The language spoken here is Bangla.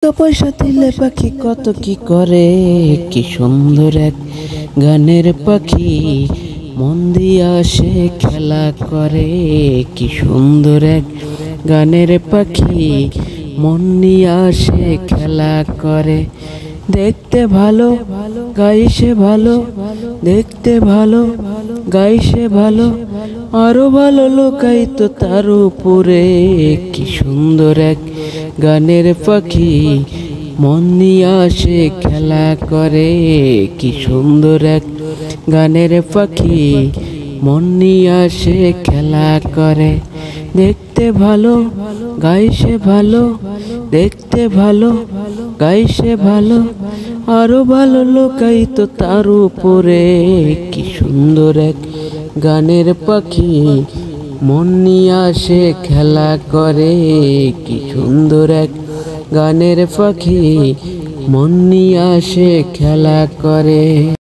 টাকা পয়সা দিলে পাখি কত কি করে, কি সুন্দর এক গানের পাখি মন দিয়ে আসে খেলা করে। কি সুন্দর এক গানের পাখি মন নিয়ে আসে খেলা করে। দেখতে ভালো গাইছে ভালো, দেখতে ভালো গাইছে ভালো, আরো ভালো লোকাই তো তার উপরে। কি সুন্দর এক গানের পাখি মন নিয়ে আসে খেলা করে। কি সুন্দর এক গানের পাখি মন নিয়ে আসে খেলা করে। দেখতে ভালো গাইছে ভালো, দেখতে ভালো গাইছে ভালো, আরো ভালো লোকাই তো তার উপরে। কি সুন্দর এক গানের পাখি মন নিয়ে আসে খেলা করে। কি সুন্দর এক গানের পাখি মন নিয়ে আসে খেলা করে।